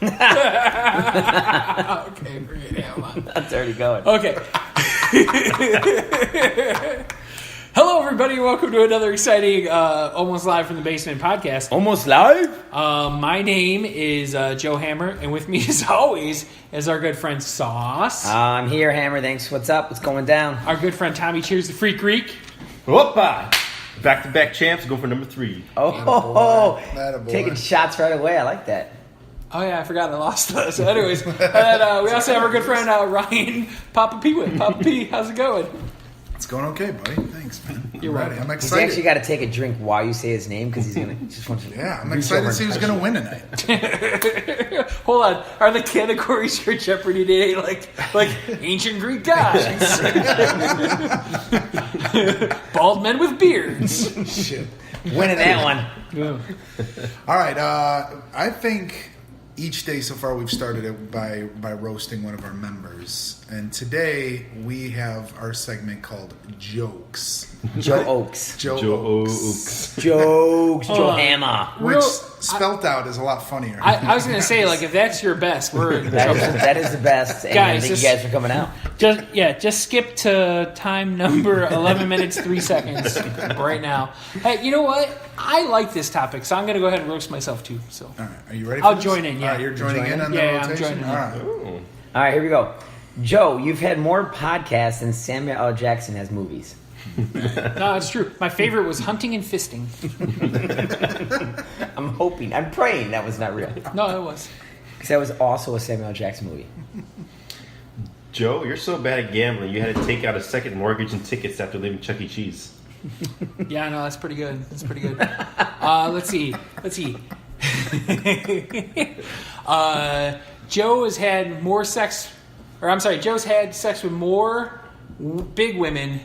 Okay, great. Yeah, hold on. That's already going. Okay. Hello, everybody. Welcome to another exciting Almost Live from the Basement podcast. Almost live? My name is Joe Hammer, and with me, as always, is our good friend Sauce. I'm here, Hammer. Thanks. What's up? What's going down? Our good friend Tommy Cheers, the Freak Greek. Whoopa! Back-to-back champs go for number 3. Oh, taking shots right away. I like that. Oh, yeah, I forgot I lost those. So anyways, and we also have our good friend Ryan Papa P. with Papa P. How's it going? It's going okay, buddy. Thanks, man. You're ready. welcome. I'm He's excited. actually got to take a drink while you say his name because he's going to just want to. Yeah, I'm excited to see who's going to win tonight. Hold on. Are the categories for Jeopardy today like ancient Greek gods? Bald men with beards. Shit. Winning that one. All right. I think each day so far we've started it by roasting one of our members, and today we have our segment called Jokes. Joe Oaks. Joe Oaks. Jokes. Hold Joe on. Hammer. Which spelt out is a lot funnier. I was gonna say, like, if that's your best, we're in trouble. That is the best. And Guys, I think just- you guys are coming out. Just skip to time number 11 minutes 3 seconds right now. Hey, you know what? I like this topic, so I'm gonna go ahead and roast myself too. So All right, are you ready? I'll this? join in, yeah. All right, you're joining in on the Yeah, I'm rotation. joining in. All right. Ooh. All right, here we go. Joe, you've had more podcasts than Samuel L. Jackson has movies. no, it's true. My favorite was Hunting and Fisting. I'm praying that was not real. No, it was. Because that was also a Samuel L. Jackson movie. Joe, you're so bad at gambling, you had to take out a second mortgage and tickets after leaving Chuck E. Cheese. Yeah, no, that's pretty good. That's pretty good. Let's see. Joe has had more sex, Joe's had sex with more big women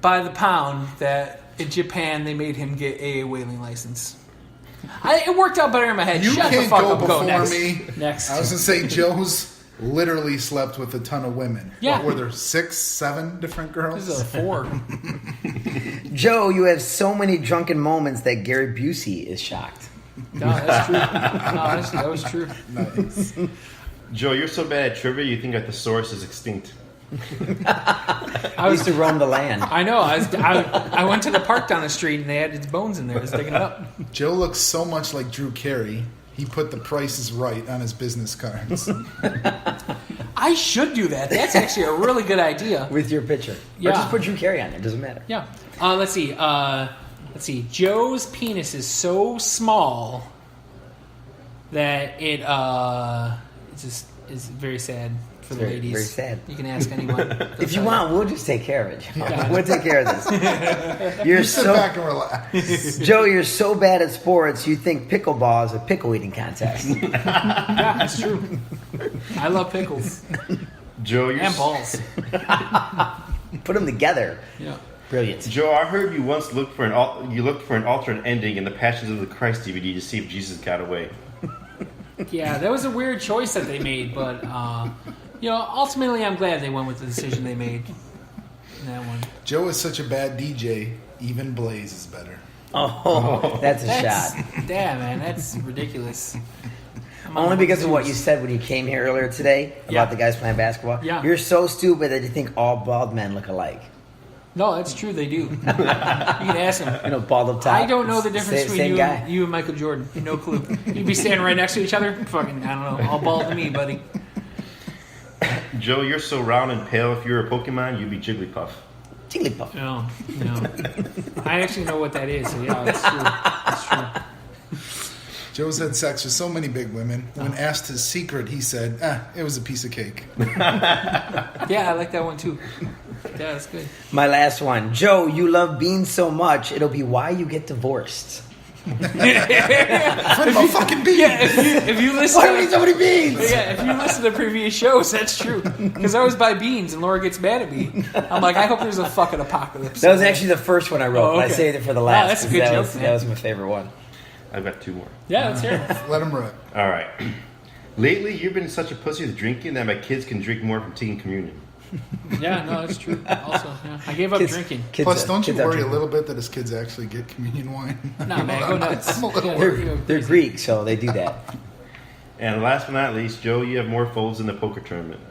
by the pound that in Japan they made him get a whaling license. It worked out better in my head. You Shut can't the fuck go up. Go before next. me. Next. I was going to say, Joe's literally slept with a ton of women. Yeah. What were there, 6, 7 different girls? This is a 4. Joe, you have so many drunken moments that Gary Busey is shocked. No, that's true. That was true. Nice. Joe, you're so bad at trivia, you think that the source is extinct. I used to roam the land. I know. I went to the park down the street and they had his bones in there. I was digging it up. Joe looks so much like Drew Carey. He put the prices right on his business cards. I should do that. That's actually a really good idea. With your picture. Yeah. Or just put Drew Carey on there. Doesn't matter. Yeah. Let's see. Joe's penis is so small that it just is very sad for the Very- ladies. very sad. You can ask anyone. If you want, we'll just take care of it. Yeah. We'll take care of this. You're Sit so back and relax. Joe, you're so bad at sports, you think pickleball is a pickle eating contest. Yeah, that's true. I love pickles Joe, you're and balls. Put them together. Yeah. Brilliant. Joe, I heard you once looked for an alternate ending in the Passions of the Christ DVD to see if Jesus got away. Yeah, that was a weird choice that they made, but ultimately I'm glad they went with the decision they made in that one. Joe is such a bad DJ, even Blaze is better. Oh, that's a shot. Damn, man, that's ridiculous. Only because of what you said when you came here earlier today about Yeah. the guys playing basketball. Yeah. You're so stupid that you think all bald men look alike. No, that's true. They do. You can ask them. You know, bald up top. I don't know the difference Same between guy. you and Michael Jordan. No clue. You'd be standing right next to each other. Fucking, I don't know. All bald to me, buddy. Joe, you're so round and pale, if you were a Pokemon, you'd be Jigglypuff. Jigglypuff. No. I actually know what that is. So yeah, it's true. It's true. Joe's had sex with so many big women. When asked his secret, he said, it was a piece of cake. Yeah, I like that one too. Yeah, that's good. My last one. Joe, you love beans so much, it'll be why you get divorced. Put him on fucking beat. Yeah, if you listen Why do to we need so many beans? yeah, if you listen to previous shows, that's true. Because I always buy beans and Laura gets mad at me. I'm like, I hope there's a fucking apocalypse. That was actually the first one I wrote, Oh, but I okay. saved it for the Wow, last. that's a 'cause good that joke, was, man. that was my favorite one. I've got 2 more. Yeah, let's hear it. Let him rip. All right. Lately, you've been such a pussy with drinking that my kids can drink more from taking communion. Yeah, no, that's true. Also, yeah. I gave up drinking. Plus, don't you kids are worry a drinking. little bit that his kids actually get communion wine? Nah, man, go nuts. I'm a little Yeah, worried. you know, They're Greek, so they do that. And last but not least, Joe, you have more folds in the poker tournament.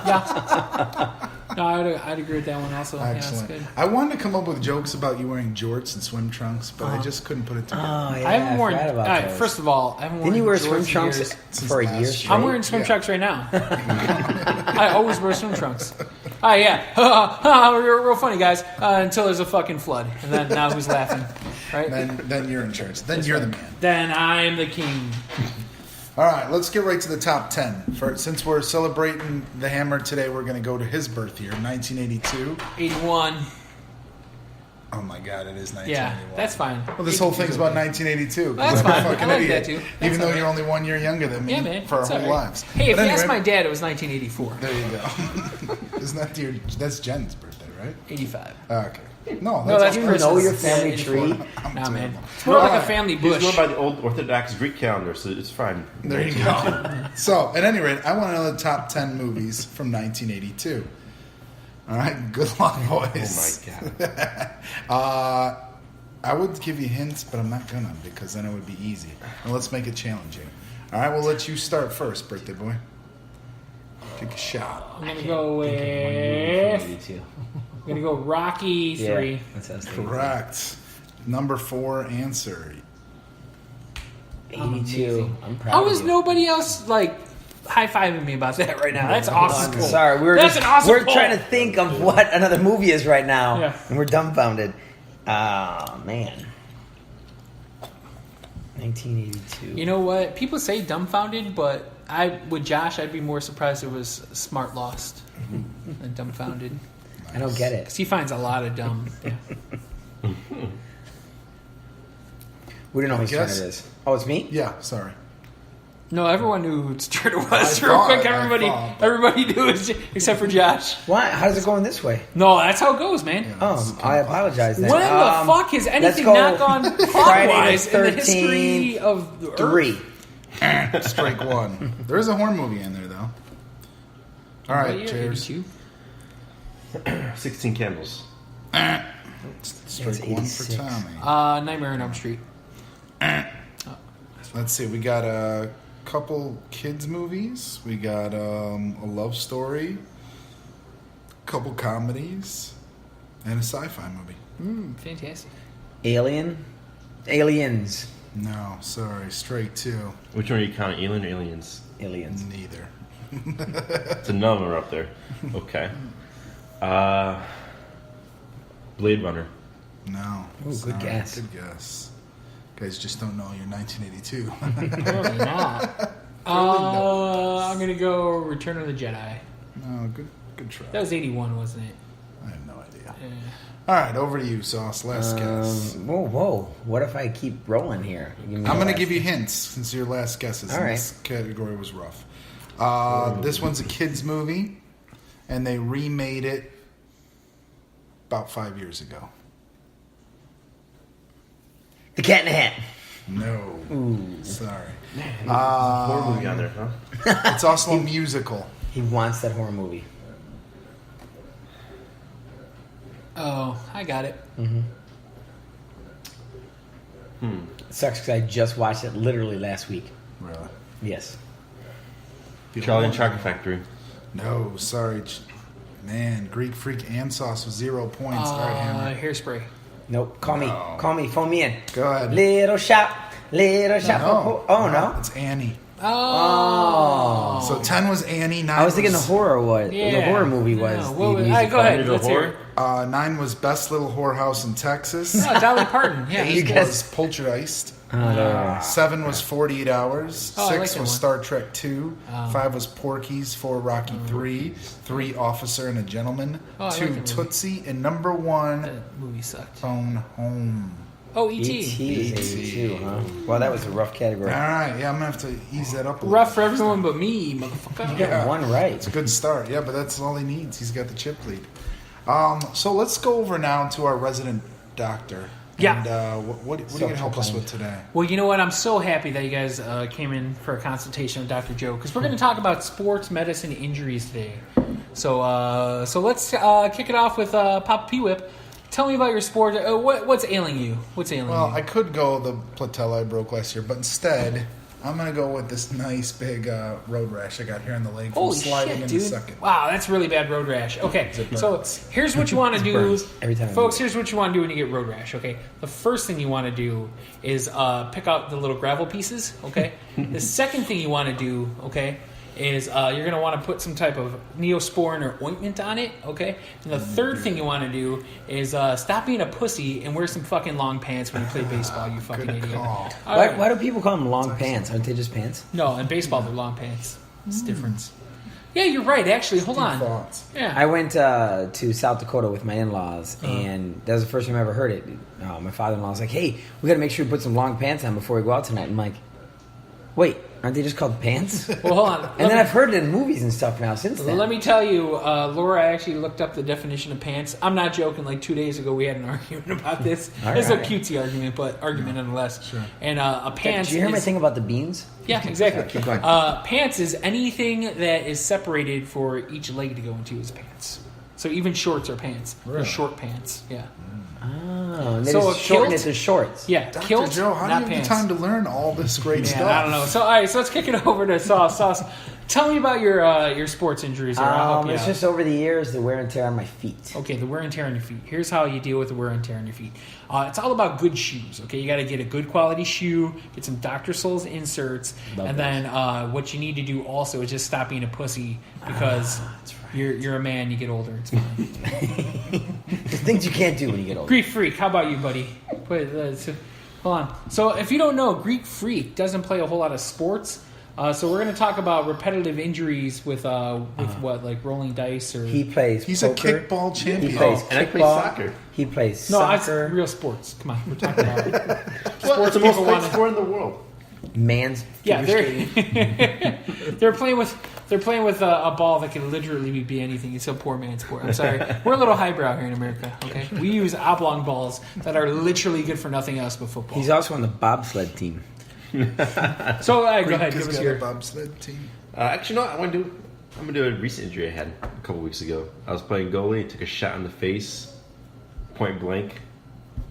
Yeah. No, I'd agree with that one also. Excellent. Yeah, that's good. I wanted to come up with jokes about you wearing jorts and swim trunks, but I just couldn't put it together. Oh, yeah. I haven't worn. forgot about All right, those. first of all, I haven't worn. Didn't you wear jorts swim in trunks years. Since for a year last straight? I'm wearing swim Yeah. trunks right now. I always wear swim trunks. Oh yeah, real funny guys. Until there's a fucking flood, and then now who's laughing, right? Then you're in charge. Then you're the man. Then I'm the king. All right, let's get right to the top 10. Since we're celebrating the Hammer today, we're going to go to his birth year, 1982. 81. Oh my God, it is 1981. Yeah, that's fine. Well, this whole thing's about 1982. That's I'm a fine. fucking I like idiot. that, too. That's Even though all you're right. only 1 year younger than me Yeah, man. for our it's whole all right. lives. Hey, if But you ask anyway, my dad, it was 1984. there you go. Isn't that that's Jen's birthday, right? 85. Okay. No, No, that's You Christmas. know your family Yeah, tree? 84. I'm Nah, man. terrible. It's more like a Alright. family He's bush. going by the old Orthodox Greek calendar, so it's fine. There you go. So, at any rate, I want to know the top 10 movies from 1982. All right, good luck, boys. Oh my God. I would give you hints, but I'm not gonna because then it would be easy. And let's make it challenging. All right, we'll let you start first, birthday boy. Take a shot. I'm gonna go with. 82. I'm gonna go Rocky 3. Yeah, that's what I was thinking. Correct. Number 4 answer. 82. I'm proud How of is you. nobody else like high-fiving me about that right now? That's awesome. I'm sorry, That's an awesome we're poll. trying to think of what another movie is right now, Yeah. and we're dumbfounded. Oh man, 1982. You know what? People say dumbfounded, but with Josh, I'd be more surprised it was smart lost than dumbfounded. I don't get it. Because he finds a lot of dumb. Yeah. We don't know whose turn guess- it is. Oh, it's me. Yeah, sorry. No, everyone knew whose turn it was. I Real thought- quick, I everybody thought, but- knew it, except for Josh. Why? How does it go in this way? No, that's how it goes, man. Oh, I apologize. Then. When the fuck has let's anything go not gone Friday clockwise the in the history of the Earth? 13th. Strike one. There is a horror movie in there, though. All right, What year? cheers. 82? 16 Candles. Strike It's one for 86. Tommy. Nightmare on Elm Street. Let's see. We got a couple kids movies. We got a love story, couple comedies, and a sci-fi movie. Fantastic. Aliens. No, sorry. Strike two. Which one are you counting? Alien or Aliens? Aliens. Neither. It's a number up there. Okay. Blade Runner. No. Ooh, good guess. Good guess. Guys just don't know you're 1982. Apparently not. I'm gonna go Return of the Jedi. No, good try. That was 81, wasn't it? I have no idea. Yeah. All right, over to you, Sauce. Last guess. Whoa. What if I keep rolling here? I'm going to give you hints since your last guesses All in right. this category was rough. This one's a kids movie, and they remade it about 5 years ago. The Cat in the Hat. No, sorry. Horror movie on there, huh? It's also a musical. He wants that horror movie. Oh, I got it. It sucks because I just watched it literally last week. Really? Yes. Charlie and Chocolate Factory. No, sorry. Man, Greek Freak and Sauce with 0 points. All right, Hammer. Hairspray. Nope. Call me. No. Call me. Phone me in. Go ahead. Little shop. No. Oh, no. It's Annie. Oh. So 10 was Annie. 9 I was thinking the horror was. Yeah. The horror movie No, was. what the was- musical. all right, go ahead. Musical Let's hear horror? it. 9 was Best Little Whorehouse in Texas. Oh, Dolly Parton. Yeah. 8 You guys- was Poltergeist. Oh, no. 7 was 48 Hours. Oh, I 6 like that was one. Star Trek 2. 5 was Porky's. 4 Rocky 3. 3 Officer and a Gentleman. Oh, I like 2 that movie. Tootsie. And number 1 That movie sucked. Phone Home. Oh, E.T. E.T. is 82, huh? Well, that was a rough All category. right, yeah, I'm gonna have to ease that up a Rough for little. everyone but me, motherfucker. You got Yeah. one right. It's a good start, yeah, but that's all he needs. He's got the chip lead. So let's go over now to our resident doctor. Yeah. And what are you going to help us with today? Well, you know what? I'm so happy that you guys came in for a consultation with Dr. Joe because we're going to talk about sports medicine injuries today. So let's kick it off with Papa P-Whip. Tell me about your sport. What's ailing you? What's ailing Well, you? I could go the patella I broke last year, but instead I'm gonna go with this nice big road rash I got here in the leg from Holy sliding shit, in dude! the second. Wow, that's really bad road rash. Okay, so here's what you want to do, burns every time I folks. do it. Here's what you want to do when you get road rash. Okay, the first thing you want to do is pick out the little gravel pieces. Okay, the second thing you want to do, okay, is you're gonna want to put some type of Neosporin or ointment on it. Okay, and the third thing you want to do is stop being a pussy and wear some fucking long pants when you play baseball. You fucking Good idiot. call. All Why, right. why do people call them long pants? Aren't they just pants? No, in baseball they're long pants. It's a difference. Yeah, you're right. Actually, hold Deep on. thoughts. Yeah. I went to South Dakota with my in-laws, and that was the first time I ever heard it. My father-in-law was like, "Hey, we got to make sure we put some long pants on before we go out tonight." I'm like, "Wait, aren't they just called pants?" Well, hold on. And then I've heard it in movies and stuff now since then. Let me tell you, Laura actually looked up the definition of pants. I'm not joking. Like 2 days ago, we had an argument about this. All It's a right. cutesy argument, but argument nonetheless. Sure. And a pants. Did you hear my is- thing about the beans? Yeah, exactly. Keep going. Pants is anything that is separated for each leg to go into is pants. So even shorts are pants. They're Really? short pants. Yeah. Oh, and they So just a shorten kilt? it to shorts. Yeah. Dr. Kilt, Joe, how do not you have pants. the time to learn all this great Man, stuff? I don't know. So all right, so let's kick it over to Sauce. Sauce, tell me about your sports injuries. Here. I'll help you It's out. just over the years, the wear and tear on my feet. Okay, the wear and tear on your feet. Here's how you deal with the wear and tear on your feet. It's all about good shoes. Okay, you got to get a good quality shoe, get some Dr. Souls inserts, Love and then what you need to do also is just stop being a pussy because you're a man. You get older. It's fine. There's things you can't do when you get older. Greek Freak, how about you, buddy? Hold on. So if you don't know, Greek Freak doesn't play a whole lot of sports. So we're going to talk about repetitive injuries with what, like rolling dice or He plays He's poker. a kickball He champion. plays and I play kickball. soccer. He plays no, it's soccer. real sports. Come on, we're talking about Well, it's the most people played wanna- sport in the world. Man's yeah. figure skating. They're playing with a ball that can literally be anything. It's a poor man's sport. I'm sorry, we're a little highbrow here in America. Okay, we use oblong balls that are literally good for nothing else but football. He's also on the bobsled team. So go Greek ahead, has give us got your. a bobsled team. Actually, no. I'm gonna do a recent injury I had a couple weeks ago. I was playing goalie, took a shot in the face, point blank,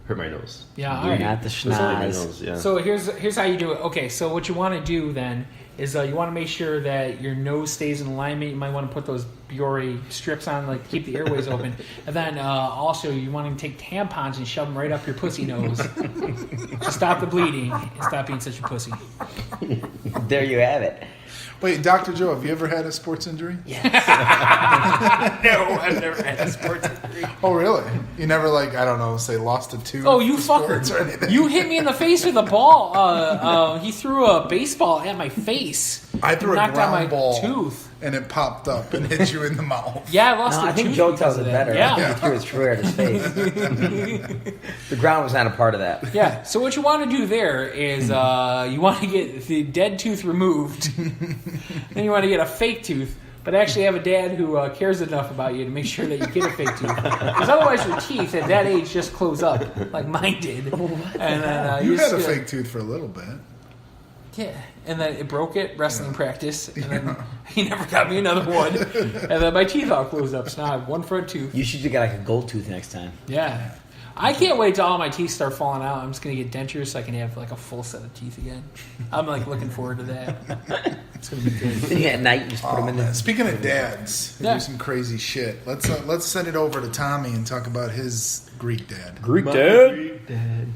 hurt my nose. Yeah, all You're right. not the Just hurt my schnoz. nose, yeah. So here's how you do it. Okay, so what you want to do then is you want to make sure that your nose stays in alignment. You might want to put those Biore strips on, like keep the airways open. And then also you want to take tampons and shove them right up your pussy nose to stop the bleeding and stop being such a pussy. There you have it. Wait, Dr. Joe, have you ever had a sports injury? No, I've never had a sports injury. Oh, really? You never, I don't know, say lost a tooth? Oh, you in sports or fucker! anything? You hit me in the face with a ball. He threw a baseball at my face. I threw a knocked out my ground ball, tooth. and it popped up and hit you in the mouth. Yeah, I lost No, a I think tooth Joe because tells of it that. better. Yeah. I think he threw his career at his face. The ground was not a part of that. Yeah. So what you want to do there is you want to get the dead tooth removed, then you want to get a fake tooth, but actually have a dad who cares enough about you to make sure that you get a fake tooth, because otherwise your teeth at that age just close up like mine did. And then You just had a gonna- fake tooth for a little bit. Yeah. And then it broke it wrestling practice, and then he never got me another one, and then my teeth all closed up. So now I have one front tooth. You should get like a gold tooth next time. Yeah. I can't wait till all my teeth start falling out. I'm just gonna get dentures so I can have like a full set of teeth again. I'm like looking forward to that. It's gonna be good. Then at night, you just put Oh, them in man. the... Speaking of dads who Yeah. do some crazy shit, let's send it over to Tommy and talk about his Greek dad. Greek My dad? Greek dad.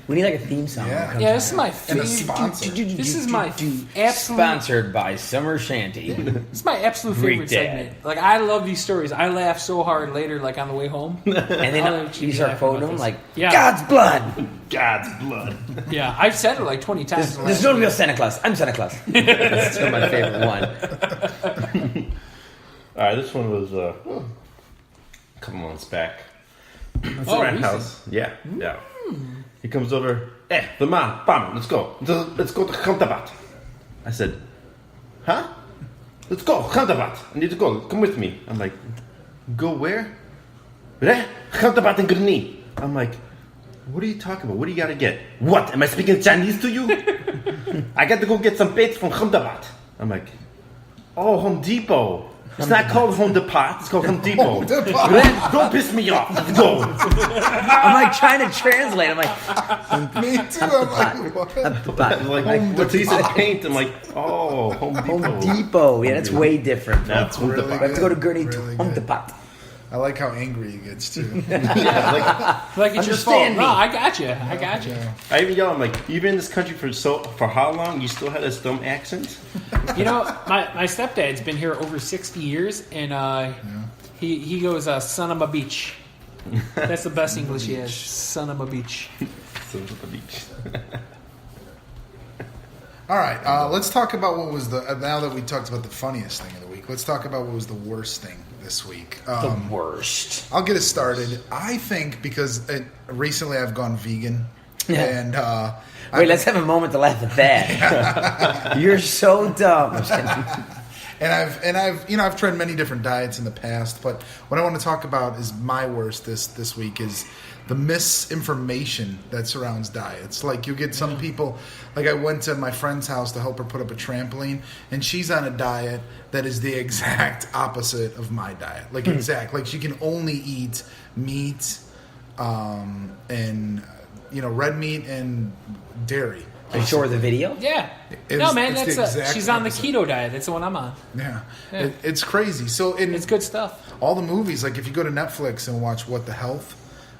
We need like a theme song. Yeah. when it comes Yeah, to this is that. my And a favorite. sponsor. This is my absolute. Sponsored by Summer Shanty. This is my absolute Greek favorite dad. segment. Like I love these stories. I laugh so hard later, like on the way home. And I'll then let you be start laughing quoting about them this. like, Yeah. God's blood. God's blood. Yeah, I've said it like 20 times. There's no real Santa Claus. I'm Santa Claus. That's still my favorite one. All right, this one was a couple months back. It's Oh, around recent. house. Yeah, yeah. He comes over. The man, bam, let's go. Let's go to Khantabat. I said, huh? Let's go, Khantabat. I need to go. Come with me. I'm like, go where? Khantabat and Grni. I'm like, what are you talking about? What do you gotta get? What? Am I speaking Chinese to you? I got to go get some plates from Khantabat. I'm like, oh, Home Depot. It's not called Home Depot. It's called Home Depot. Home Depot. Don't piss me off. Let's go. I'm like trying to translate. I'm like, Me too. I'm like, what? Like what's he said paint? I'm like, oh, Home Depot. Home Depot. Yeah, that's way different. That's Home really Depot. I have to go to Gurney Really Home good. Depot. I like how angry he gets too. Yeah, Like it's your fault. Understand me. No, I got you. I got you. Yeah. I even yell, I'm like, you've been in this country for how long? You still have this dumb accent? You know, my stepdad's been here over 60 years, and he goes, son of a beach. That's the best English he has. Son of a beach. So it's at the beach. All right, let's talk about what was now that we talked about the funniest thing of the week, let's talk about what was the worst thing this week. The worst. I'll get us started. I think because recently I've gone vegan, Yeah. and Wait, let's have a moment to laugh at that. You're so dumb. I'm just kidding. I've tried many different diets in the past, but what I want to talk about is my worst this week is the misinformation that surrounds diets. Like you get some people, like I went to my friend's house to help her put up a trampoline, and she's on a diet that is the exact opposite of my diet. Like like she can only eat meat, and red meat and dairy. Are you sure of the video? Yeah. It's- No, man, it's the that's exact she's on the opposite. keto diet. That's the one I'm on. Yeah, Yeah. It's crazy. So It's good stuff. all the movies, like if you go to Netflix and watch What the Health,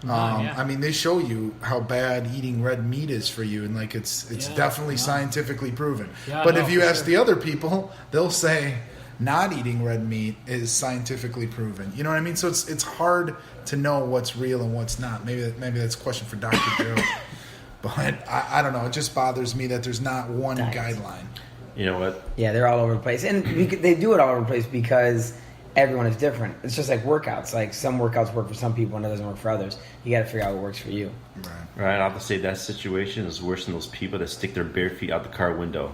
yeah. I mean, they show you how bad eating red meat is for you, and like it's Yeah, definitely yeah. scientifically proven. Yeah, but no, if you for ask sure. the other people, they'll say not eating red meat is scientifically proven. You know what I mean? So it's hard to know what's real and what's not. Maybe that's a question for Dr. Joe. But I don't know. It just bothers me that there's not one Diet. guideline. You know what? Yeah, they're all over the place. And they do it all over the place because everyone is different. It's just like workouts. Like some workouts work for some people and it doesn't work for others. You got to figure out what works for you. Right. Right, I have to say that situation is worse than those people that stick their bare feet out the car window.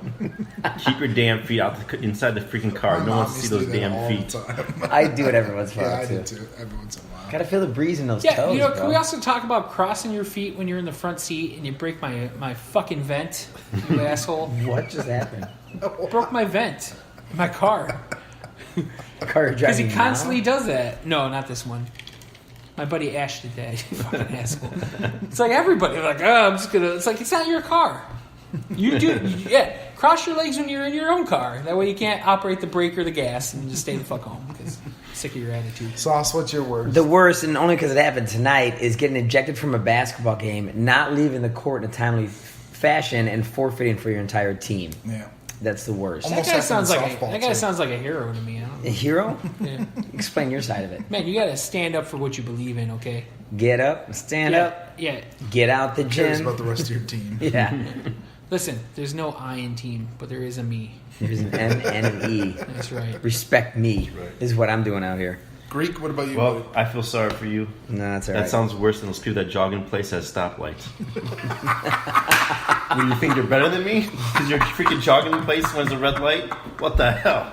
Keep your damn feet inside the freaking car. My No one mom see used to those do that damn all feet. the time. I do it every once in a Yeah, while I too. do too. Every once in a while. Got to feel the breeze in those Yeah, toes, can bro. we also talk about crossing your feet when you're in the front seat and you break my fucking vent, you asshole? What just happened? Broke my vent in my car. A car Because driving he constantly does that. No, not this one. My buddy Ash did that. You fucking asshole. It's like everybody. Like, I'm just gonna. It's like it's not your car. You do. Yeah. Cross your legs when you're in your own car. That way you can't operate the brake or the gas and just stay the fuck home. Because I'm sick of your attitude. Sauce, what's your word? The worst, and only because it happened tonight, is getting ejected from a basketball game, not leaving the court in a timely fashion, and forfeiting for your entire team. Yeah. That's the worst. Almost That guy happened sounds in like softball, that guy too. sounds like a hero to me. I don't know. A hero? Yeah. Explain your side of it. Man, you gotta stand up for what you believe in. Okay. Get up, stand Yeah. up, Yeah. get out the Who cares gym. about the rest of your team? Yeah. Listen, there's no I in team, but there is a me. There's an M and an E. That's right. Respect me Right. is what I'm doing out here. Greek, what about you? Well, buddy? I feel sorry for you. No, that's all That right. sounds worse than those people that jog in place at stoplights. Do you think you're better than me? Because you're freaking jogging in place when there's a red light? What the hell?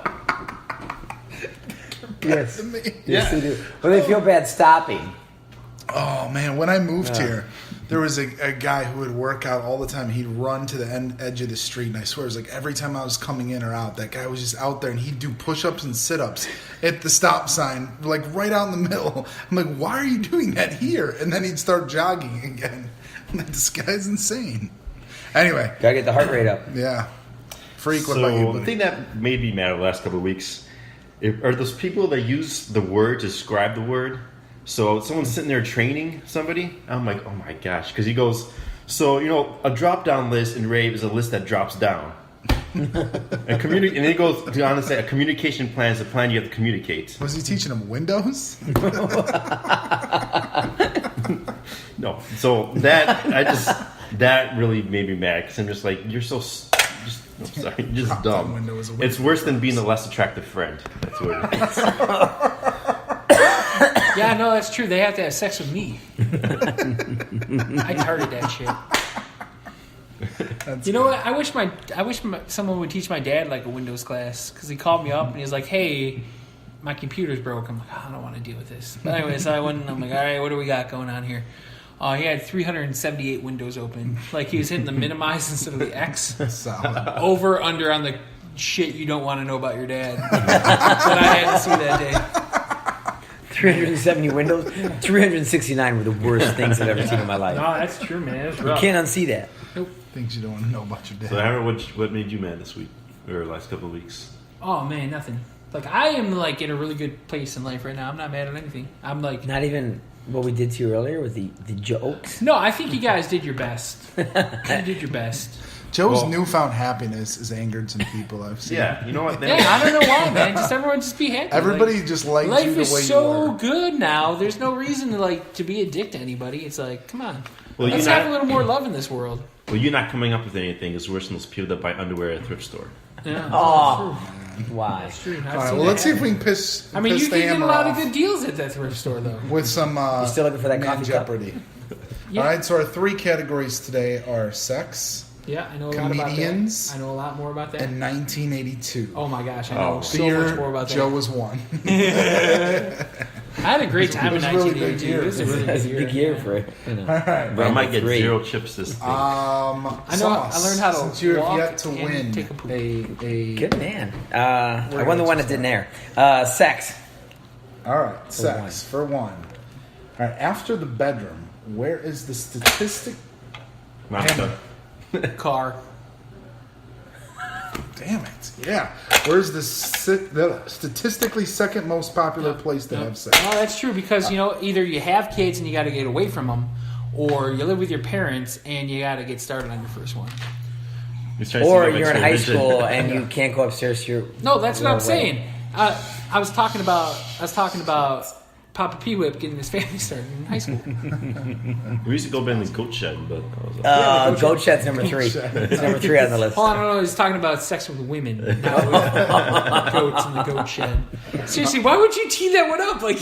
Yes. Me. Yes, they do. Well, they feel bad stopping. Oh man, when I moved here, there was a guy who would work out all the time. He'd run to the edge of the street, and I swear it was like every time I was coming in or out, that guy was just out there, and he'd do push-ups and sit-ups at the stop sign, like right out in the middle. I'm like, why are you doing that here? And then he'd start jogging again. I'm like, this guy's insane. Anyway, Gotta get the heart rate up. yeah. Freak, what So about you, the buddy? thing that made me mad over the last couple of weeks are those people that use the word to describe the word. So someone's sitting there training somebody. I'm like, oh my gosh, because he goes, so a drop-down list in rave is a list that drops down. And then he goes on to say a communication plan is a plan you have to communicate. Was he teaching him Windows? No, so that really made me mad because I'm just like, you're so you're just Drop-down dumb. window is a It's worse than being the less attractive friend. That's what it is. Yeah, no, that's true. They have to have sex with me. I tarted that shit. You know what? I wish someone would teach my dad like a Windows class because he called me up and he was like, "Hey, my computer's broke." I'm like, oh, I don't want to deal with this. But anyway, so I went and I'm like, all right, what do we got going on here? He had 378 windows open. Like he was hitting the minimize instead of the X. Solid. Over under on the shit you don't want to know about your dad that I had to see that day. 370 windows, 369 were the worst things I've ever seen in my life. No, that's true, man. That's You rough. can't unsee that. Things you don't want to know about your dad. So, Hammer, what made you mad this week or last couple of weeks? Oh man, nothing. Like I am like in a really good place in life right now. I'm not mad at anything. I'm like, Not even what we did to you earlier with the jokes. no, I think you guys did your best. You did your best. Joe's Well- newfound happiness has angered some people I've seen. Yeah, you know what? Yeah, I don't know why, man. Just everyone just be happy. Everybody Like, just likes you life the way is you so are. good now. There's no reason to like to be a dick to anybody. It's like, come on, Well, let's you're have not- a little more love in this world. Well, you not coming up with anything is worse than those people that buy underwear at a thrift store. Yeah, Oh, why? that's true. I've All right, seen well, that let's see if happen. we can piss. I mean, piss you the can get a hammer lot of off good deals at that thrift store, though. with some. You still looking for that Man coffee cup? Jeopardy. Yeah. All right, so our 3 categories today are sex Yeah, I know a lot about Comedians that. I know a lot more about that. and 1982. Oh my gosh, I know Oh. so The year much more about that. Joe was 1. I had a great time It in was a really big 1982. year. It was a really That's a good year. big year for it. You know. All right. But I might get Three. 0 chips this thing. I know. Sauce, I learned how to since you have walk yet to and win take a poop. a Good man. I Where won the did one you that didn't start? air. Sex. All right, sex for 1. All right, after the bedroom, where is the statistic? Hammer. car. Damn it! Yeah, where's the statistically second most popular place to have sex? Well, that's true because either you have kids and you got to get away from them, or you live with your parents and you got to get started on your first one. He's trying to Or see if you're in it's high religion. school and you can't go upstairs to your. No, that's what I'm Right. saying. I was talking about Papa P Whip getting his family started in high school. We used to go by in the goat shed, but I was like, Goat Shed's number 3. It's number 3 on the list. Well, I don't know. He's talking about sex with women, not with goats in the goat shed. Seriously, why would you tee that one up? Like,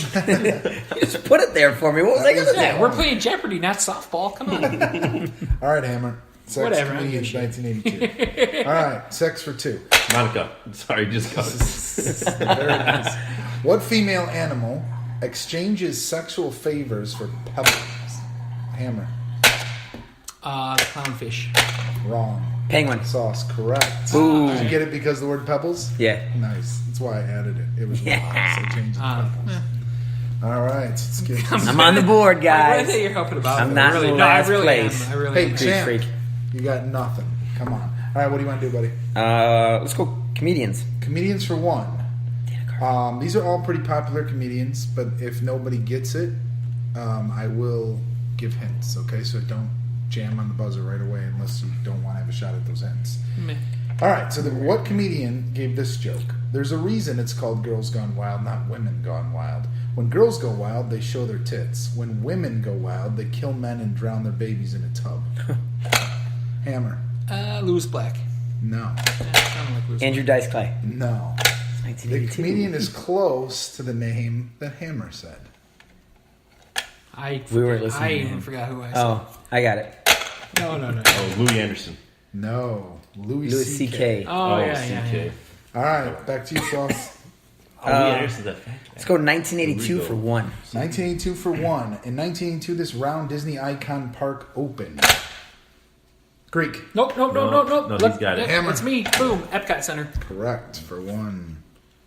You just put it there for me. What was I going to yeah, say? we're playing Jeopardy, not softball. Come on. All right, Hammer. Sex Whatever, I don't comedians, give a 1982. All right, sex for 2. Monica. Sorry, just got it. Very nice. What female animal exchanges sexual favors for pebbles? Hammer. The clownfish. Wrong. Penguin. Sauce. Correct. Ooh. Did you get it because of the word pebbles? Yeah. Nice. That's why I added it. It was wrong. Yeah. So change it to pebbles. All right. Let's get this. I'm on the board, I really guys. think you're helping about. I'm it. not really, in no, I last really place. am. I really Hey, am. Greek champ. freak. You got nothing. Come on. All right. What do you want to do, buddy? Let's go comedians. Comedians for 1. These are all pretty popular comedians, but if nobody gets it, I will give hints, okay? So don't jam on the buzzer right away unless you don't want to have a shot at those hints. Meh. All right, so what comedian gave this joke? There's a reason it's called Girls Gone Wild, not Women Gone Wild. When girls go wild, they show their tits. When women go wild, they kill men and drown their babies in a tub. Hammer. Louis Black. No. I don't like Louis. Andrew Dice Clay. No. The 1982. comedian is close to the name that Hammer said. We weren't listening I to even him. forgot who I said. Oh, I got it. No. Oh, Louis Anderson. No. Louis Louis C.K. C.K. Oh, yeah. CK. All right, back to you, Sauce. Oh, Louis Anderson's that fat guy. Let's go 1982 Here we for go. 1. 1982 for 1. In 1982, this round Disney icon park opened. Greek. Nope. No, he's got it. Hammer. It's me. Boom. Epcot Center. Correct for 1.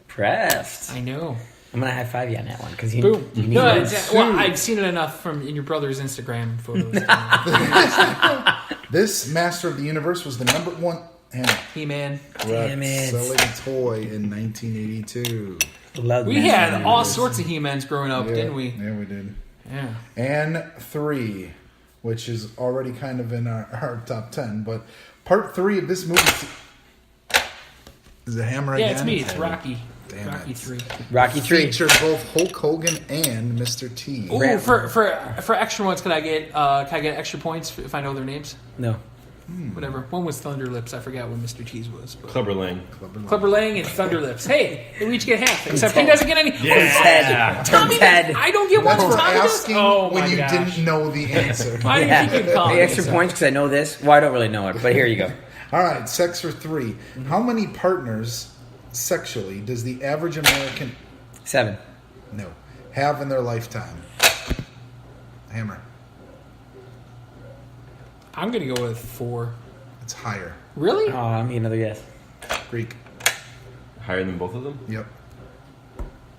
Pressed. I know. I'm going to high five you on that one because you Boom. need No, one. well, I've seen it enough in your brother's Instagram photos. This Master of the Universe was the number 1 Hammer. He-Man. Correct. Damn it. Selling toy in 1982. Love We that. had all sorts of He-Mans growing up, didn't we? Yeah, we did. Yeah. And 3, which is already kind of in our top 10, but part 3 of this movie. Is it Hammer Yeah, again? it's me. It's Rocky. Damn Rocky it. 3. Rocky 3. Featured both Hulk Hogan and Mr. T. Ooh, for extra ones, can I get extra points if I know their names? No. Whatever. One was Thunder Lips. I forgot what Mr. T's was. But. Clubber Lang. Clubber Lang and Thunder Lips. Hey, we each get half. Except he doesn't get any. Ted. Tommy, Ted. I don't get one That's for for Tommy. does? asking Oh when my you gosh. didn't know the answer. Why do you Yeah. think you call The me? extra points because I know this. Well, I don't really know it, but here you go. All right, sex for 3. How many partners sexually does the average American 7. have in their lifetime? Hammer. I'm gonna go with 4. It's higher. Really? Oh, I'm another guess. Greek. Higher than both of them? Yep.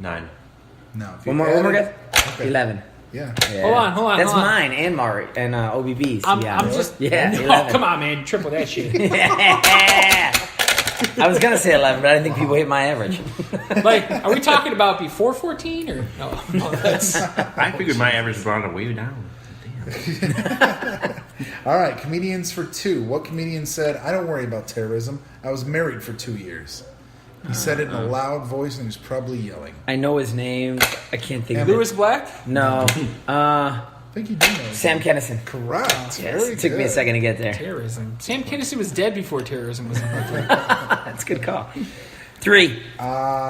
9. No. if you One more added- guess? Okay. 11. Yeah. Yeah. Hold on, That's hold on. mine and Mari and OBB's. I'm yeah. just. Yeah, No, 11. come on, man. Triple that shit. I was gonna say 11, but I didn't think people hit my average. Like, are we talking about before 14 or no? No, that's I figured my average brought it way down. Damn. All right, comedians for 2. What comedian said, "I don't worry about terrorism. I was married for 2 years." He said it in a loud voice and he was probably yelling. I know his name. I can't think of Lewis Black. it. No. I think you do know. Sam Kennison. Correct. Yes, Very it took me a good. second to get there. Terrorism. Sam Kinison was dead before terrorism was invented. That's a good call. 3.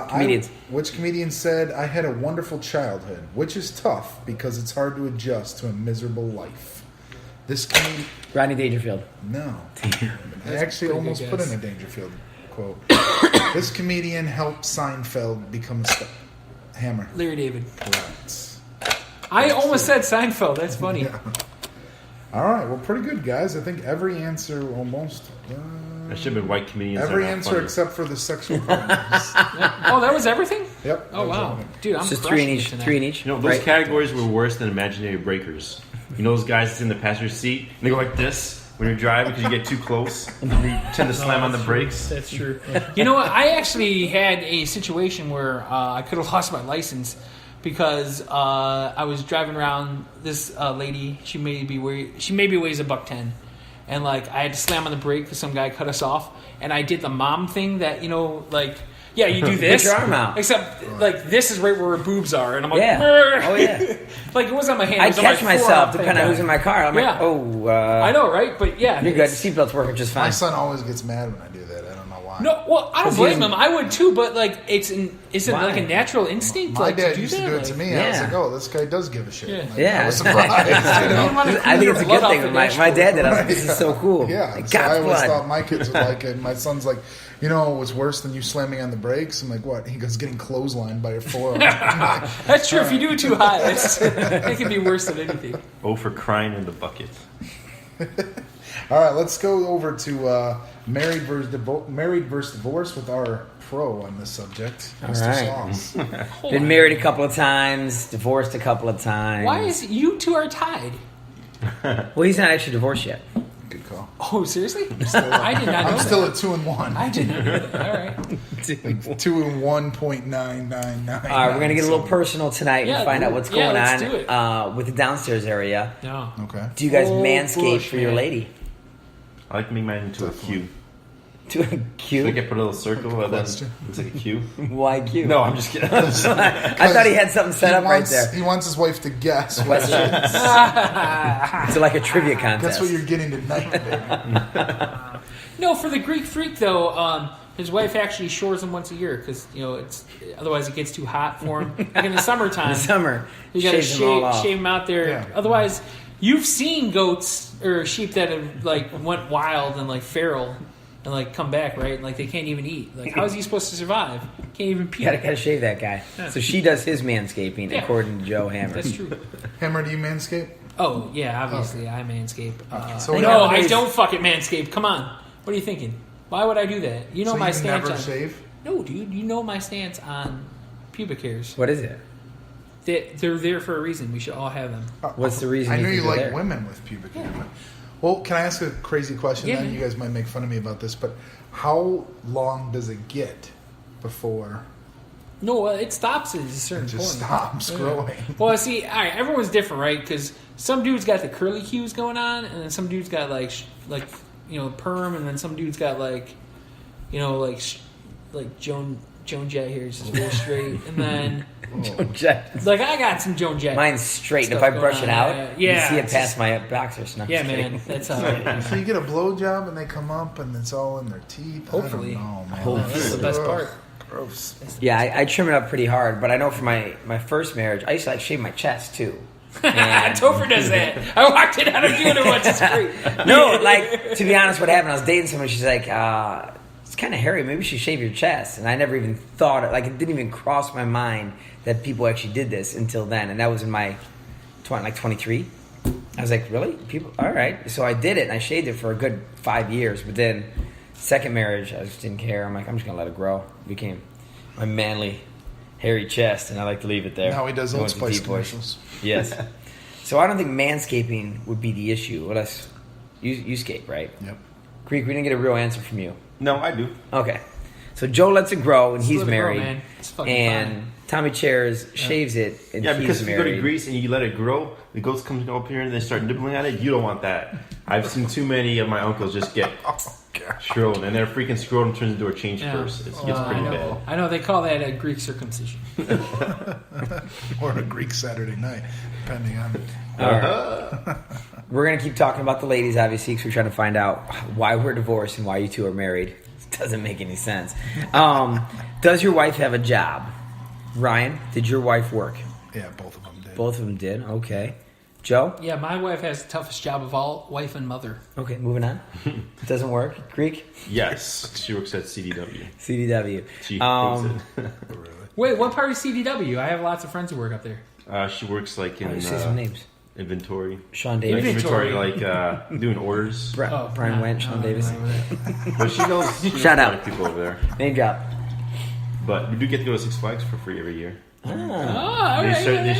Comedians. Which comedian said, "I had a wonderful childhood," which is tough because it's hard to adjust to a miserable life. This comedian... Rodney Dangerfield. No. I That's actually a pretty almost good put guess. in a Dangerfield quote. This comedian helped Seinfeld become a star. Hammer. Larry David. Correct. I almost said Seinfeld. That's funny. Yeah. All right, well, pretty good, guys. I think every answer almost... That should have been white comedians. every are not answer funny. except for the sexual partners. Oh, that was everything? Yep. Oh, wow. Dude, I'm It's just 3 in crushing each. it tonight. 3 in each. You know, those Right. categories were worse than imaginary breakers. You know those guys that's in the passenger seat and they go like this when you're driving because you get too close and you tend to slam on the brakes. That's true. You know what? I actually had a situation where I could have lost my license because I was driving around this lady. She maybe weighs $110, and like I had to slam on the brake because some guy cut us off, and I did the mom thing that like. Yeah, you do this. Put your arm out. Except, like, this is right where her boobs are. And I'm like, Yeah. "Brr." Oh, yeah. Like, it was on my hand. It I was on my catch myself forearm, depending thank on who's God. in my car. I'm Yeah. like, oh, I know, right? But yeah. you're good. it's- Seatbelt's working just My fine. son always gets mad when I do that. I don't know why. No, well, I don't Because blame you- him. I would too, but like, is it Why? like a natural instinct? My like, dad to do used to that? do it to Like- me. I was Yeah. like, "Oh, this guy does give a shit." Yeah. Like, Yeah. I was surprised. You know? I think it's a good thing. My dad did. I was like, this is so cool. Yeah, Like, so I God's always blood. thought my kids would like it. And my son's like, "You know what's worse than you slamming on the brakes?" I'm like, "What?" He goes, "Getting clotheslined by a forearm." I'm like, That's true. If you do it too high, it can be worse than anything. Oh, for crying in the bucket. All right, let's go over to married versus divorce with our pro on this subject, All Mr. right. Sauce. Hold Been on. married a couple of times, divorced a couple of times. Why is you two are tied? Well, he's not actually divorced yet. Good call. Oh, seriously? I did not know I'm still that. at 2-1. I did not know that. All right. 2-1.999. All right, we're gonna get a little personal tonight Yeah, and find out what's yeah, going let's do it. on with the downstairs area. No. Okay. Do you guys Oh, manscape bush, for your man. lady? I like to make mine into a Q. To a So I Q? can put a little circle and then Question. it's like a Q. Why Q? No, I'm just kidding. I thought he had something set up right there. He wants his wife to guess what, It's like a trivia guess contest. what you're getting tonight, baby. No, for the Greek freak though, his wife actually shores him once a year because it's otherwise it gets too hot for him. Like in the summertime, In the summer, you got to shaves them all off. shave him out there. Yeah. Otherwise, you've seen goats or sheep that have like went wild and like feral and like come back, right? Like they can't even eat. Like how is he supposed to survive? Can't even pee. Gotta shave that guy. So she does his manscaping, Yeah. according to Joe Hammer. That's true. Hammer, do you manscape? Oh yeah, obviously I manscape. So no, I nowadays- don't fucking manscape. Come on, what are you thinking? Why would I do that? You know So my you stance never on shave? No, dude. You know my stance on pubic hairs. What is it? They're there for a reason. We should all have them. What's the reason I you know think you they're like there? women with pubic hair. but- Well, can I ask a crazy question? Yeah, Then man. you guys might make fun of me about this, but how long does it get before No, it stops at a certain it just point. stops growing? Well, see, all right, everyone's different, right? Because some dudes got the curly cues going on, and then some dudes got like perm, and then some dudes got like Joan Jett here is just very straight, and then like I got some Joan Jett. Mine's straight. If Stuff I brush going it on, out, yeah. you see it It's past my boxers. No, I'm Yeah, just kidding. man, that's how. So you get a blowjob and they come up and it's all in their teeth. Hopefully. I don't know, man. Hopefully. That's the best Ugh, part. Gross. Yeah, I trim it up pretty hard, but I know for my first marriage, I used to like shave my chest too. And- Topher does that. I walked in on him doing it once. It's great. no, like to be honest, what happened? I was dating someone. She's like, "It's kind of hairy. Maybe you should shave your chest." And I never even thought it. Like it didn't even cross my mind that people actually did this until then. And that was in my 23. I was like, "Really? People? All right." So I did it, and I shaved it for a good 5 years. But then Second marriage, I just didn't care. I'm like, I'm just gonna let it grow. It became my manly, hairy chest, and I like to leave it there. Now he does I Old went to Spice deep voice. commercials. Yes. So I don't think manscaping would be the issue. What else? You scape, right? Yep. Greek, we didn't get a real answer from you. No, I do. Okay. So Joe lets it grow, and Just he's let it grow, married. man. It's fucking and fine. Tommy Chairs shaves it, and Yeah, he's because if you married. go to Greece and you let it grow, the goats come up here and they start nibbling at it. You don't want that. I've seen too many of my uncles just get shriveled, and their freaking scrotum turns into a change Yeah. purse. It gets I pretty know. bad. I know they call that a Greek circumcision. Or a Greek Saturday night, depending on. All right. We're going to keep talking about the ladies, obviously, because we're trying to find out why we're divorced and why you two are married. It doesn't make any sense. Does your wife have a job? Ryan, did your wife work? Yeah, both of them did. Both of them did. Okay. Joe? Yeah, my wife has the toughest job of all, wife and mother. Okay, moving on. It doesn't work. Greek? Yes, she works at CDW. CDW. She hates Really? Wait, what part of CDW? I have lots of friends who work up there. it. She works like Why don't in you say some names? inventory. Sean Like Davis. inventory, like doing orders. Brian Went, Sean Davis. But she knows Shout a out. lot of people over there. Name drop. But we do get to go to Six Flags for free every year. Oh, all right. They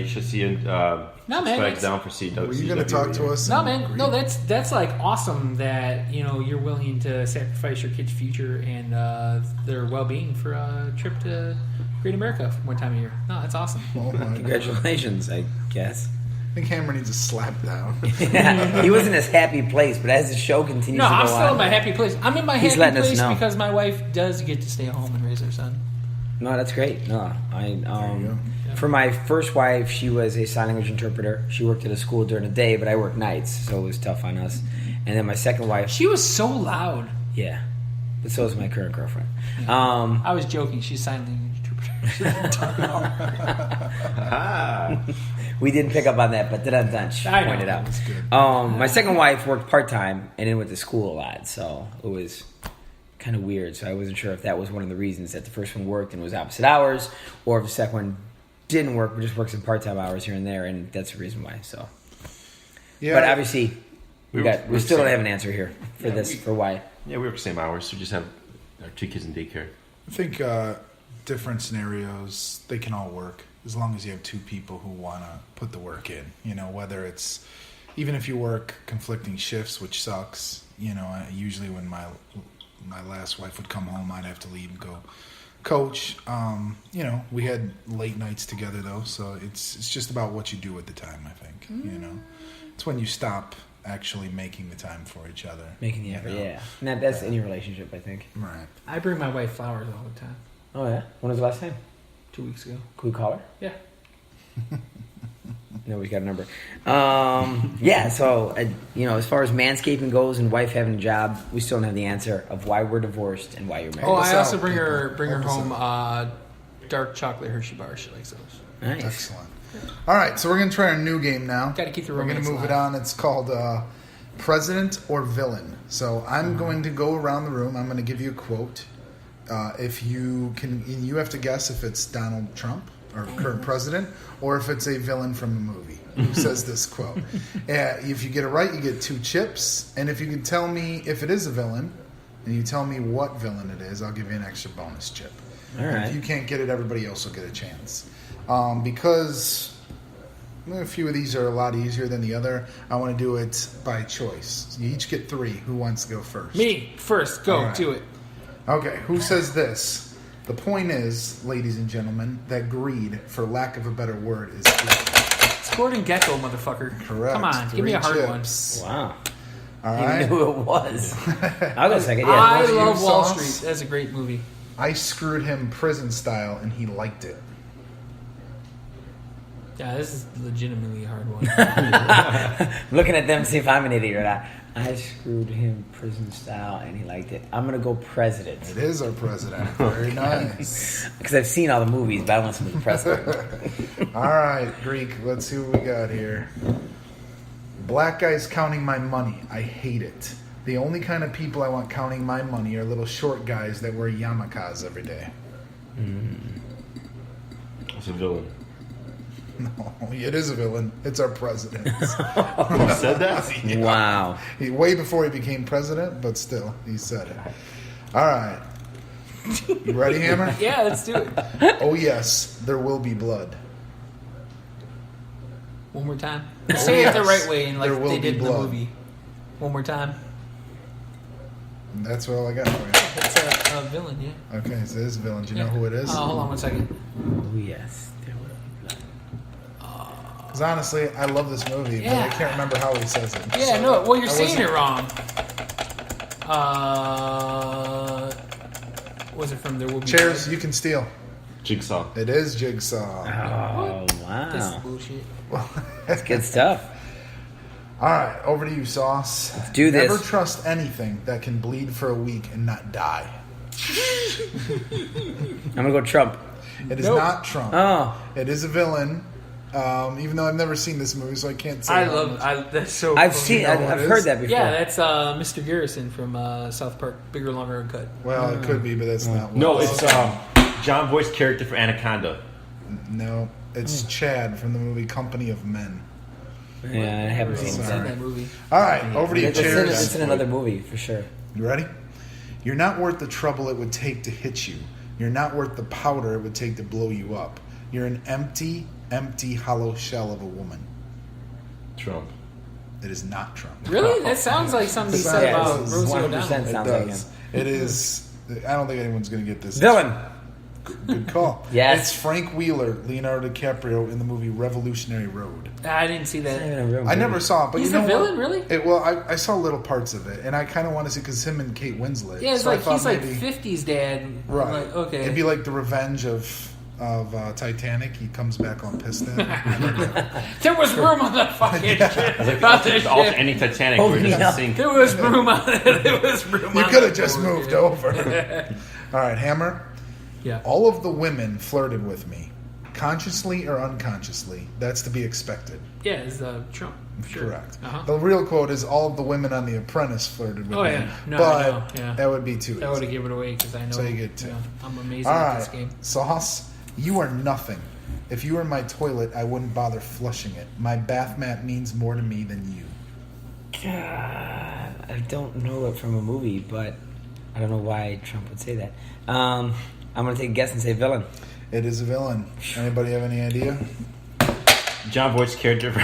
should see No, Six man, Flags that's- down for CW. Were you going to talk to us? No, and man. agree? No, that's like awesome that you're willing to sacrifice your kids' future and their well-being for a trip to Great America one time a year. No, that's awesome. Oh my God. Congratulations, I guess. I think Hammer needs a slap down. Yeah, he was in his happy place, but as the show continues No, to go I'm still on, in my happy place. I'm in my He's happy letting us place know. because my wife does get to stay home and raise her son. No, that's great. No, you go. for my first wife, she was a sign language interpreter. She worked at a school during the day, but I worked nights, so it was tough on us. And then my second wife, She was so loud. yeah, but so is my current girlfriend. I was joking. She's sign language interpreter. We didn't pick up on that, but I know. pointed out. That's good. My second wife worked part time and then went to school a lot, so it was kind of weird. So I wasn't sure if that was one of the reasons that the first one worked and was opposite hours, or if the second one didn't work, but just works in part time hours here and there, and that's the reason why. So, Yeah, but obviously, we we're still don't same. have an answer here for for why. Yeah, we work the same hours. We just have our 2 kids in daycare. I think different scenarios, they can all work as long as you have two people who want to put the work in. Whether it's, even if you work conflicting shifts, which sucks. Usually when my last wife would come home, I'd have to leave and go coach. We had late nights together though, so it's just about what you do with the time. I think it's when you stop actually making the time for each other, Making the effort, yeah. And that's any relationship, I think. Right. I bring my wife flowers all the time. Oh yeah. When was the last time? 2 weeks ago. Could we call her? Yeah. No, we got a number. Yeah, so, as far as manscaping goes and wife having a job, we still don't have the answer of why we're divorced and why you're married. Oh, us I also out, bring her people. Help us home dark chocolate Hershey bars. She likes those. Nice. Excellent. All right, so we're going to try a new game now. Gotta keep the We're going to romance move it alive. on. It's called President or Villain. So I'm going to go around the room. I'm going to give you a quote. If you can, and you have to guess if it's Donald Trump, our current president, or if it's a villain from a movie who says this quote. If you get it right, you get 2 chips. And if you can tell me if it is a villain, and you tell me what villain it is, I'll give you an extra bonus chip. All And right. if you can't get it, everybody else will get a chance. Because a few of these are a lot easier than the other, I want to do it by choice. You each get 3. Who wants to go first? Me first. Go All right. do it. Okay, who says this? The point is, ladies and gentlemen, that greed, for lack of a better word, is evil. Sporting Gecko, motherfucker. Correct. Come on, give me a 3 hard chips. Wow. All I right. even knew who it was. I'll go second. one. I Yeah. you, love Wall Sauce? Street. That's a great movie. I screwed him prison style, and he liked it. Yeah, this is legitimately a hard one. I'm looking at them to see if I'm an idiot or not. I screwed him prison style and he liked it. I'm going to go president. It is our president. Very nice. Because I've seen all the movies, but I don't listen to the president. All right, Greek, let's see what we got here. Black guys counting my money. I hate it. The only kind of people I want counting my money are little short guys that wear yarmulkes every day. It's a villain. No, it is a villain. It's our president. Who said that? Wow. Way before he became president, but still, he said it. All right. You ready, Hammer? Yeah, let's do it. Oh, yes, there will be blood. One more time. Say it the yes. right way, and like There will they did be in the blood. movie. One more time. And that's all I got for It's a villain, yeah. you. Okay, so this is a villain. Do you know who it is? Hold on one second. Oh, yes. There will be blood. Because honestly, I love this movie, but I Yeah. can't remember how he says it. Yeah, So no, well, you're I saying wasn't- it wrong. Was it from There Will Be Chairs, Blood? you can steal. Jigsaw. It is Jigsaw. Oh, This is wow. bullshit. That's good stuff. All right, over to you, Sauce. Let's do this. Never trust anything that can bleed for a week and not die. I'm going to go Trump. It is Nope. not Trump. Oh. It is a villain. Even though I've never seen this movie, so I can't say. how much. that's so I've funny. seen. know what I've it heard is? that before. Yeah, that's Mr. Garrison from South Park. Bigger, longer, uncut. Well, it could be, but that's not. No, what it's John Boy's character for Anaconda. No, it's Chad from the movie Company of Men. Yeah, I haven't seen I've that. seen that movie. All right, over to you, It's in, Chairs. it's in another movie for sure. You ready? You're not worth the trouble it would take to hit you. You're not worth the powder it would take to blow you up. You're an empty, hollow shell of a woman. Trump. It is not Trump. Really? That sounds like something he said Yeah, about it Rosie 100%. O'Donnell. It Sounds like does. It is. I don't think anyone's going to get this. Villain. Good call. Yes. It's Frank Wheeler, Leonardo DiCaprio in the movie Revolutionary Road. I didn't see Not even that. a real I movie. never saw it, but He's you know the villain, what? really? Well, I saw little parts of it, and I kind of want to see because him and Kate Winslet. Yeah, it's So I like thought he's like maybe- 50s dad. right. Like, okay. It'd be like the revenge of Titanic. He comes back on piston. There was room on that fucking ship. Like, on that also ship. any Titanic Oh, where it yeah. doesn't sink. There was room on it. There was room You on could have that just board, moved yeah. over. All right, Hammer. Yeah. All of the women flirted with me, consciously or unconsciously. That's to be expected. Yeah, it's Trump. Sure. Correct. Uh-huh. The real quote is all of the women on The Apprentice flirted with Oh, me. yeah. No, but no, yeah. that would be too That would easy. have given it away because I know. So you get two. know, I'm amazing All at right, this game. Sauce, you are nothing. If you were in my toilet, I wouldn't bother flushing it. My bath mat means more to me than you. God, I don't know it from a movie, but I don't know why Trump would say that. I'm going to take a guess and say villain. It is a villain. Anybody have any idea? John Boy's character for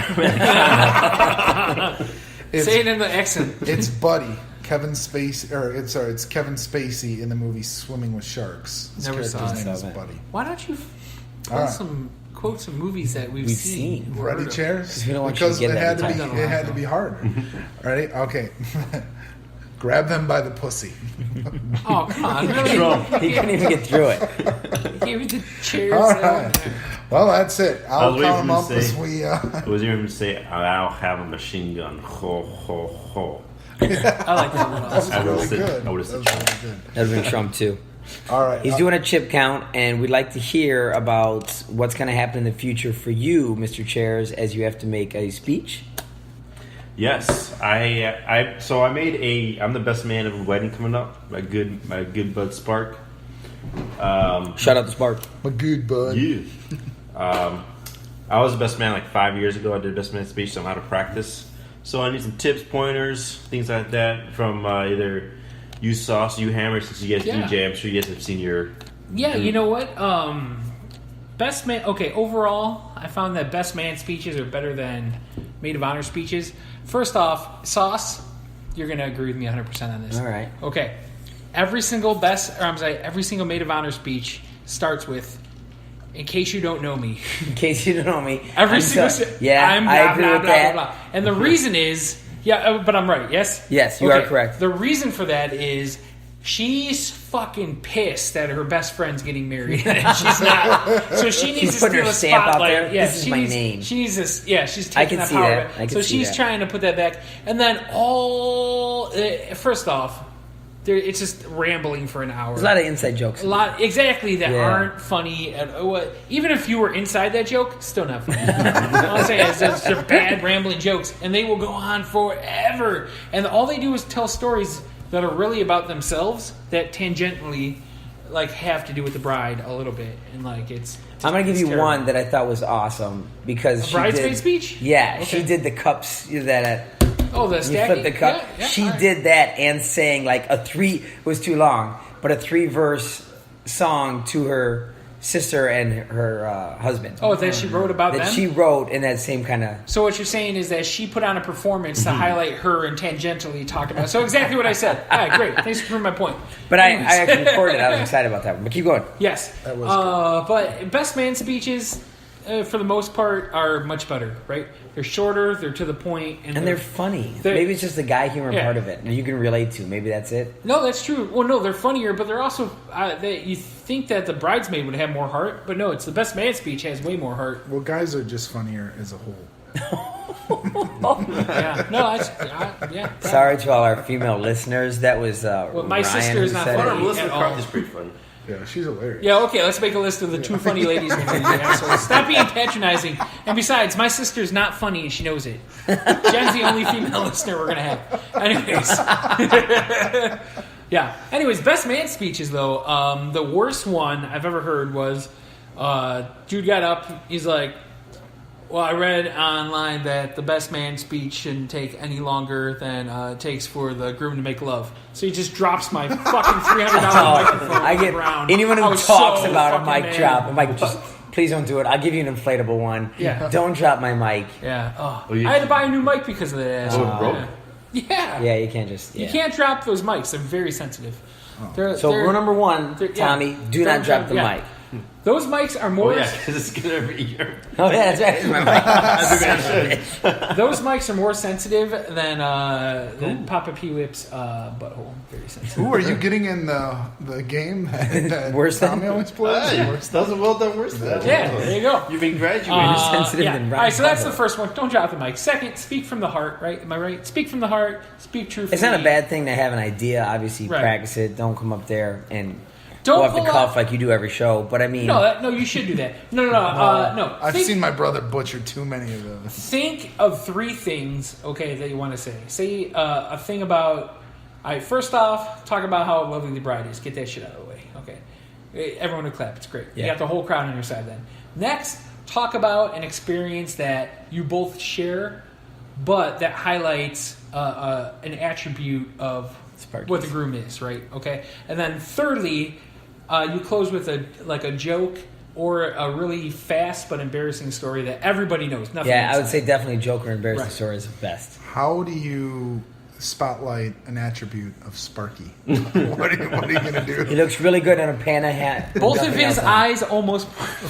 It's, Say it in the accent. it's Buddy. Kevin Spacey, it's Kevin Spacey in the movie Swimming with Sharks. His Never saw character's it. name is Saw that. Buddy. Why don't you All right. quote some movies that we've We've seen? seen. or Ready, heard of? chairs? 'Cause we don't want you to Because get it it had to every be. time. It had to be hard. Ready? Okay. Grab them by the pussy. Oh, come on. Really? Trump. He couldn't even get through it. Gave me the chairs. All that right. one. Well, that's it. I I'll was waiting count them for up him to as say- we. I was hearing him say, I'll have a machine gun. Ho, ho, ho. I like that one. That was I would've really said- good. I would've That said was really good. That would have been Trump, too. All right. He's doing a chip count, and we'd like to hear about what's going to happen in the future for you, Mr. Chairs, as you have to make a speech. Yes, so I made I'm the best man of a wedding coming up. My good bud Spark. Shout out to Spark. My good bud. Yeah. I was the best man like 5 years ago. I did a best man speech, so I'm out of practice. So I need some tips, pointers, things like that from either you Sauce, you Hammer, since you guys Yeah. DJ. I'm sure you guys have seen your. Yeah, you know what? Best man. Okay, overall, I found that best man speeches are better than maid of honor speeches. First off, Sauce, you're going to agree with me 100% on this. All right. Okay, every single maid of honor speech starts with, "In case you don't know me." In case you don't know me. Every I'm single. so- yeah, I'm I blah, agree blah, with blah, that. blah, blah. And the reason is, but I'm right. Yes. Yes, you are correct. The reason for that is she's fucking pissed that her best friend's getting married and she's not. So she needs She's to putting steal her a stamp out spotlight. there. Yeah, This is she my needs, name. She needs this. Yeah, she's I taking can that see power. that. back. I can So see she's that. trying to put that back, and then first off, it's just rambling for an hour. There's a lot of inside jokes. A lot, exactly, that Yeah. aren't funny. Even if you were inside that joke, still not funny. All I'm saying is they're bad rambling jokes, and they will go on forever. And all they do is tell stories that are really about themselves that tangentially like have to do with the bride a little bit, and like it's. I'm gonna give it's you terrible. one that I thought was awesome because A she bridesmaid did, speech? Yeah, Okay. she did the cups that. Oh, the You stacking? flip the cup. Yeah, yeah, she all right. did that and sang like it was too long, but a 3-verse song to her sister and her husband. Oh, that she wrote about that them? she wrote in that same kind of. So what you're saying is that she put on a performance to highlight her and tangentially talk about. So exactly what I said. All right, great. Thanks for proving my point. But I Anyways. actually recorded it. I was excited about that one. But keep going. Yes. That was but best man speeches, for the most part, are much better, right? They're shorter, they're to the point, And they're funny. They're- Maybe it's just the guy humor Yeah. part of it, and you can relate to. Maybe that's it. No, that's true. Well, no, they're funnier, but they're also you think that the bridesmaid would have more heart, but no, it's the best man speech has way more heart. Well, guys are just funnier as a whole. Yeah, no, yeah. Sorry to all our female listeners. That was Well, my Ryan sister who is not said funny. it. Melissa at all. McCarthy's pretty funny. Yeah, she's hilarious. Yeah, okay, let's make a list of the 2 funny ladies in here, you assholes. Stop being patronizing. And besides, my sister's not funny and she knows it. Jen's the only female listener we're going to have. Anyways. Yeah. Anyways, best man speeches, though. The worst one I've ever heard was dude got up, he's like, well, I read online that the best man speech shouldn't take any longer than it takes for the groom to make love. So he just drops my fucking $300 microphone I on the get ground. anyone I who was talks so about a fucking mic mad. drop. I'm like, just please don't do it. I'll give you an inflatable one. Yeah. Don't drop my mic. Yeah. Oh, Oh, you- I had to buy a new mic because of that. Oh, it broke? Yeah. Yeah, you can't just. You Yeah. can't drop those mics. They're very sensitive. So rule number 1, they're- yeah. Tommy, do Don't not drop the yeah. mic. Those mics are more. Oh yeah, because it's gonna be your. Oh yeah, that's right. It's my mic. Those mics are more sensitive than Papa P Whip's butthole. Very sensitive. Who are you getting in the game that Worse than- Tommy always plays? Hey, doesn't well done worse than that. Yeah, there you go. You've been graduated. sensitive than All Ryan right, so that's Butthole. the first one. Don't drop the mic. Second, speak from the heart. Right? Am I right? Speak from the heart. Speak truthfully. It's not a bad thing to have an idea. Obviously, Right. practice it. Don't come up there and Don't go off the pull cuff out- like you do every show. But I mean, No, you should do that. No. No. I've Think- seen my brother butcher too many of those. Think of 3 things, okay, that you want to say. Say a thing about. All right, first off, talk about how lovely the bride is. Get that shit out of the way. Okay, everyone would clap. It's great. You Yeah. got the whole crowd on your side. Then next, talk about an experience that you both share, but that highlights an attribute of Sparky's. what the groom is. Right. Okay, and then thirdly, you close with a joke. Or a really fast but embarrassing story that everybody knows. Nothing. yeah, I would inside. say definitely joke or embarrassing Right. story is the best. How do you spotlight an attribute of Sparky? what are you going to He do? looks really good in a Panda hat. Both of Nothing his else on. eyes almost.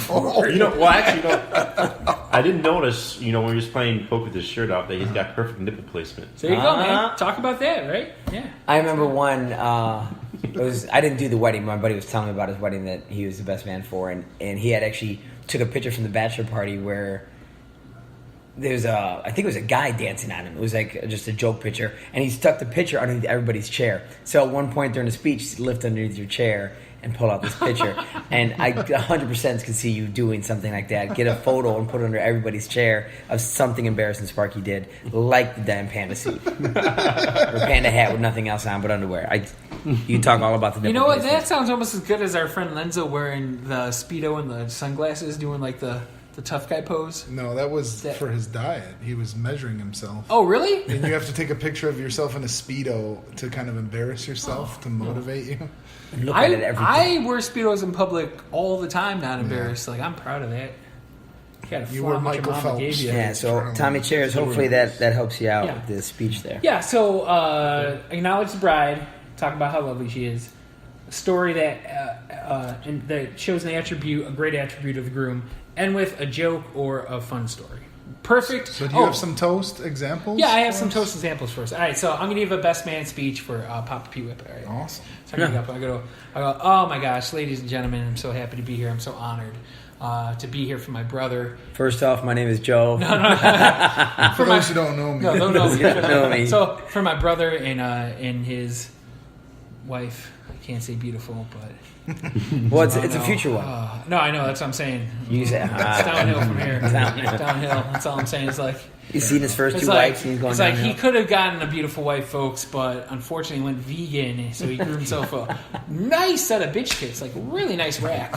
You know, well, actually, I didn't notice. You know, when we were just playing poke with his shirt off, that he's got perfect nipple placement. There you go, man. Uh-huh. Talk about that, right? Yeah. I remember one. It was I didn't do the wedding. My buddy was telling me about his wedding that he was the best man for, and he had actually took a picture from the bachelor party where there's I think it was a guy dancing on him. It was like just a joke picture, and he stuck the picture underneath everybody's chair. So at one point during the speech, lift underneath your chair and pull out this picture. And I 100% can see you doing something like that. Get a photo and put it under everybody's chair of something embarrassing Sparky did, like the damn panda suit or panda hat with nothing else on but underwear. You talk all about the nipple You know what? placement. That sounds almost as good as our friend Lenzo wearing the Speedo and the sunglasses, doing like the tough guy pose. No, that was That- for his diet. He was measuring himself. Oh, really? And you have to take a picture of yourself in a Speedo to kind of embarrass yourself to motivate you. Look at it every day. I wear Speedos in public all the time, not embarrassed. Like, I'm proud of that. You gotta You flaunt were what your Michael mama Phelps. gave you. Yeah, so Tommy Chairs, hopefully that helps you out Yeah. with the speech there. Yeah, so acknowledge the bride, talk about how lovely she is. A story that shows a great attribute of the groom, and with a joke or a fun story. Perfect. So do you have some toast examples? Yeah, I have for some us? toast examples first. All right, so I'm gonna give a best man speech for Papa P Whip. All right. Awesome. So I go, oh my gosh, ladies and gentlemen, I'm so happy to be here. I'm so honored to be here for my brother. First off, my name is Joe. For those who don't know me. No, You don't know me. So for my brother and his wife, I can't say beautiful, but Well, it's a no. future one. No, I know that's what I'm saying. You say, It's downhill from here. Downhill. Downhill. That's all I'm saying. It's like He's seen his first It's two like, wives and he's going it's like downhill. he could have gotten a beautiful wife, folks, but unfortunately went vegan, so he grew himself a nice set of bitch tits, like a really nice rack.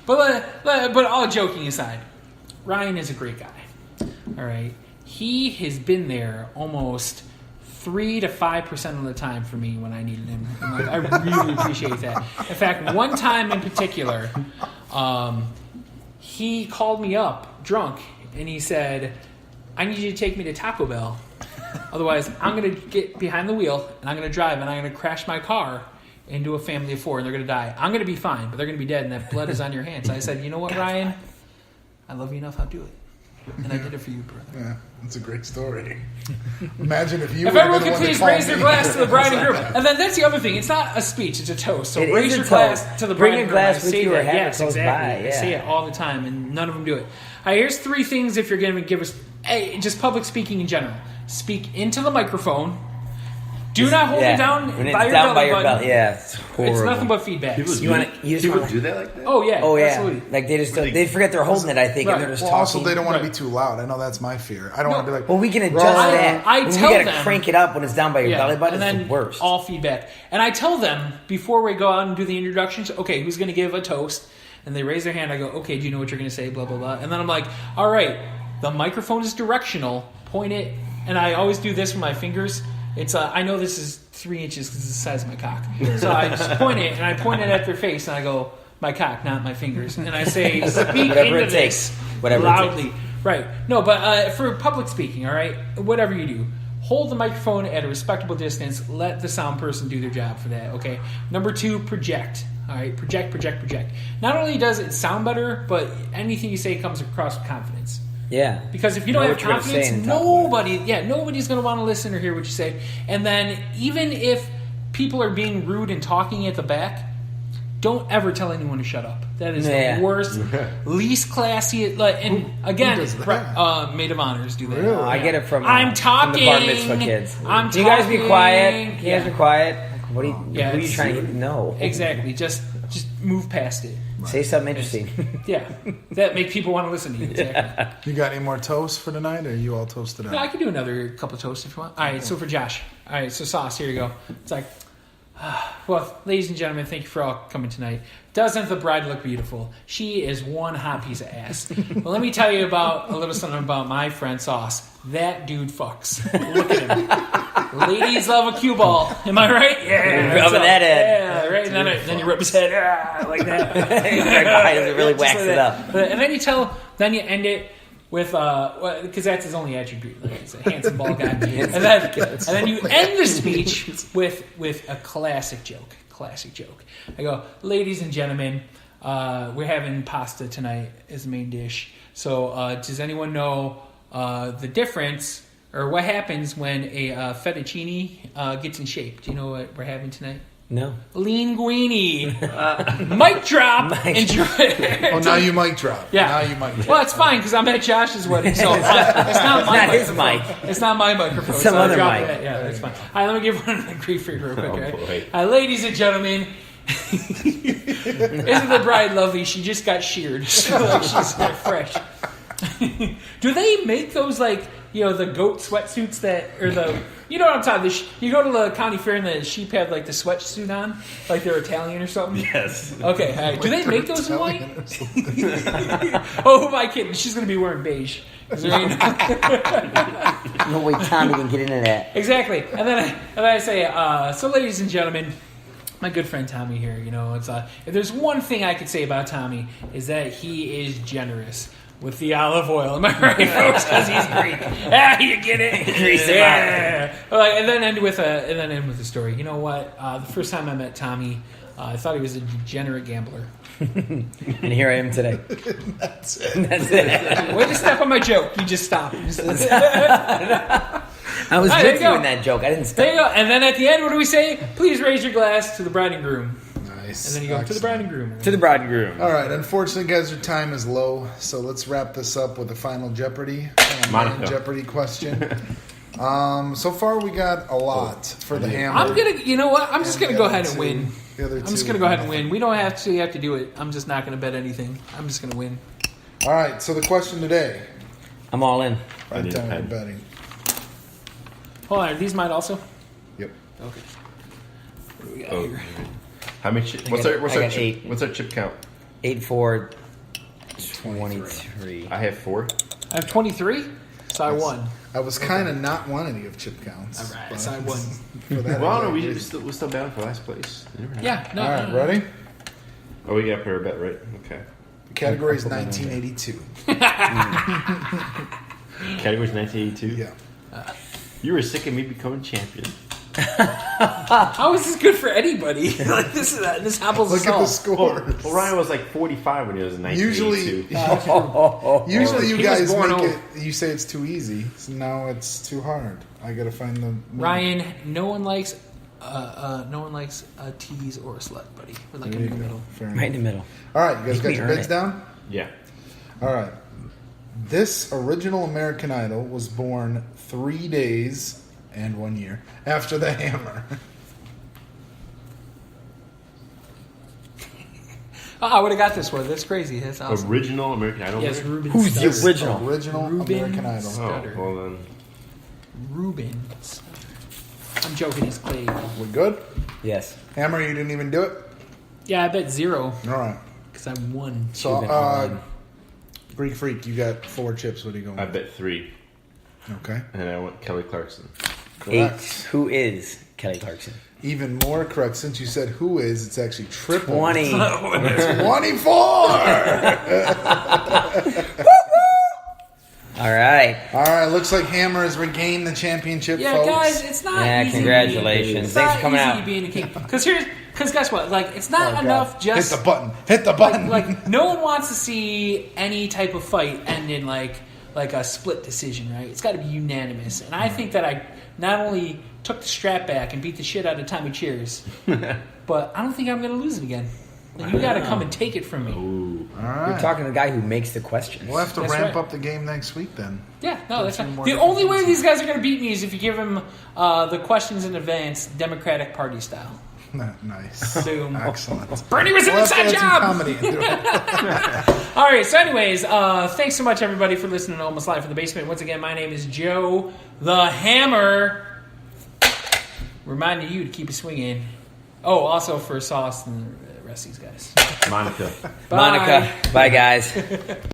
But all joking aside, Ryan is a great guy. All right, he has been there almost 3 to 5% of the time for me when I needed him. And like, I really appreciate that. In fact, one time in particular, he called me up drunk and he said, "I need you to take me to Taco Bell. Otherwise, I'm going to get behind the wheel and I'm going to drive and I'm going to crash my car into a family of 4 and they're going to die. I'm going to be fine, but they're going to be dead and that blood is on your hands." I said, "You know what, Ryan? I love you enough. I'll do it." And I did it for you, brother. Yeah, that's a great story. Imagine if you. If would've everyone been could the one please to call raise their me. glass to the bride and groom. And then that's the other thing. It's not a speech, it's a toast. So It raise is a your glass toast. to the Bring bride a and groom. glass I with say you or that. have it Yes, close exactly. by, I say yeah. it all the time, and none of them do it. All right, here's 3 things if you're going to give us just public speaking in general. Speak into the microphone. Do not hold it down when it's by your down by belly your button. belly. Yeah, it's horrible. It's nothing but feedback. People, You wanna- you just people wanna- do that like that? Oh, yeah. Oh yeah, Absolutely. like they just Really? they forget they're holding it. I think, Right. and they're just Well, talking. also they don't want to Right. be too loud. I know that's my fear. I don't want to be like. Well, we can adjust "Roll." that. I When tell we gotta them- crank it up when it's down by your Yeah, belly button. and It's then the worst. all feedback. And I tell them before we go out and do the introductions, okay, who's going to give a toast? And they raise their hand. I go, okay, do you know what you're going to say? Blah, blah, blah. And then I'm like, all right, the microphone is directional. Point it. And I always do this with my fingers. It's I know this is 3 inches because it's the size of my cock. So I just point it, and I point it at their face, and I go, my cock, not my fingers. And I say, speak Whatever into it takes. this Whatever it loudly. takes. Right. No, but for public speaking, all right, whatever you do, hold the microphone at a respectable distance. Let the sound person do their job for that, okay? Number 2, project. All right, project, project, project. Not only does it sound better, but anything you say comes across with confidence. Yeah, Because if you don't Know have what you're gonna say confidence, and talk about nobody's going to want to listen or hear what you say. And then even if people are being rude and talking at the back, don't ever tell anyone to shut up. That is Yeah. the worst, least classy. Like, and again, does that? maid of honors do that. Really? I get it from I'm from the bar talking. mitzvah kids. I'm Can you guys be talking. quiet? Can you Yeah. guys be quiet? What are you? Yeah, who are you it's- trying to get to know? Exactly. Just move past it. Say something interesting. Yeah, that make people want to listen to you. Exactly. You got any more toasts for tonight, or are you all toasted out? No, I can do another couple toasts if you want. All right, so for Josh. All right, so Sauce, here you go. It's like, well, ladies and gentlemen, thank you for all coming tonight. Doesn't the bride look beautiful? She is one hot piece of ass. Well, let me tell you about a little something about my friend Sauce. That dude fucks. Look at him. Ladies love a cue ball. Am I right? Yeah. Rubbing so- that in. Yeah, right. And then you rub his head like that. It really Just whacks like it that. up. And then you end it with because that's his only attribute. Like he's a handsome bald guy. and then you end the speech with a classic joke. Classic joke. I go, ladies and gentlemen, we're having pasta tonight as the main dish. So does anyone know the difference or what happens when a fettuccine gets in shape? Do you know what we're having tonight? No. Linguine. Mic drop. Oh, now you mic drop. Yeah. Now you mic drop. Well, it's fine because I'm at Josh's wedding, so it's not my Not his microphone. mic. It's not my microphone. Some so I other drop mic. it. Yeah, that's fine. All right, let me give one of the grief for you real quick. Oh, all right? boy. Ladies and gentlemen, isn't the bride lovely? She just got sheared, so like, she's fresh. Do they make those like the goat sweatsuits that or the you know what I'm talking? You go to the county fair and the sheep have like the sweatsuit on, like they're Italian or something. Yes. Okay, all right. Do they make those in white? Italian or something. Oh, who am I kidding? She's gonna be wearing beige. Is there any- No way Tommy can get into that. Exactly. And then I say, so ladies and gentlemen, my good friend Tommy here, it's if there's one thing I could say about Tommy is that he is generous with the olive oil. Am I right, folks? Because he's Greek. You get it? Grease him yeah. And then end with a story. You know what? The first time I met Tommy, I thought he was a degenerate gambler. And here I am today. That's it. That's it. Way to step on my joke. You just stopped. I was There you with you go. in that joke. I didn't There stop. you go. And then at the end, what do we say? Please raise your glass to the bride and groom. Nice. And then you go to the bride and groom. To the bride and groom. All right. Unfortunately, guys, our time is low, so let's wrap this up with the final Jeopardy. Monica. Jeopardy question. So far, we got a lot for the hammer. You know what? I'm just And gonna the go other ahead and two- win. the other I'm just two gonna go ahead and nothing. win. We don't actually have to do it. I'm just not gonna bet anything. I'm just gonna win. All right. So the question today I'm all in. Right need a time pen. for betting. Hold on, are these mine also? Yep. Okay. What do we got Oh, here? how many? What's got- our what's I our got chip, 8. what's our chip count? 8, 4, 23. I have 4. I have 23, so I won. I was kind of not wanting to give chip counts. All right, but so I won. For that Well, no, exact reason. we're still bound for last place. You never know. Yeah, no. All right, no. ready? Oh, we got to put our bet right. Okay. The category is 1982. Category's 1982. Yeah. You were sick of me becoming champion. How is this good for anybody? Like this happens Look us at all. the score. Well, Ryan was like 45 when he was in 1982. Usually you He was guys born make old. it. You say it's too easy. So now it's too hard. I gotta find the Ryan, no one likes a tease or a slut, buddy. We're like There in you the go. middle. Fair Right in enough. the middle. All right, you guys Make got me your earn bids it. down. Yeah. All right. This original American Idol was born 3 days and 1 year after the Hammer. Oh, I would have got this one. That's crazy. That's awesome. Original American Idol. Yes, winner? Ruben. Who's the Studdard. original? Original Ruben American Idol. Oh, Studdard. well then. Ruben. Studdard. I'm joking. He's played. We good? Yes. Hammer, you didn't even do it. Yeah, I bet 0 All right. because I won. So, Should've been all in. Greek Freak, you got 4 chips. What are you going? I bet 3. Okay. And I went Kelly Clarkson. Correct. 8. Who is Kelly Clarkson? Even more correct. Since you said who is, it's actually triple. 20. 24! All right. All right, looks like Hammer has regained the championship, Yeah, folks. guys, it's not Yeah, easy. congratulations. It's Thanks not for coming easy out. being a king. Because guess what? Like, it's Oh, not God. enough just Hit the button. Hit the button. like no one wants to see any type of fight end in like a split decision, right? It's got to be unanimous. And I think that I not only took the strap back and beat the shit out of Tommy Cheers, but I don't think I'm going to lose it again. Like, you got to come and take it from me. Ooh. All You're right. talking to the guy who makes the questions. We'll have to That's ramp right. up the game next week then. Yeah, no, that's Few fine. more The different only way things. these guys are going to beat me is if you give them the questions in advance, Democratic Party style. Nice. Boom. Excellent. Bernie was an We'll have to inside add some job. comedy into it. All right. So, anyways, thanks so much, everybody, for listening to Almost Live from the Basement. Once again, my name is Joe the Hammer. Reminding you to keep it swinging. Oh, also for Sauce and the rest of these guys. Monica. Bye. Monica. Bye, guys.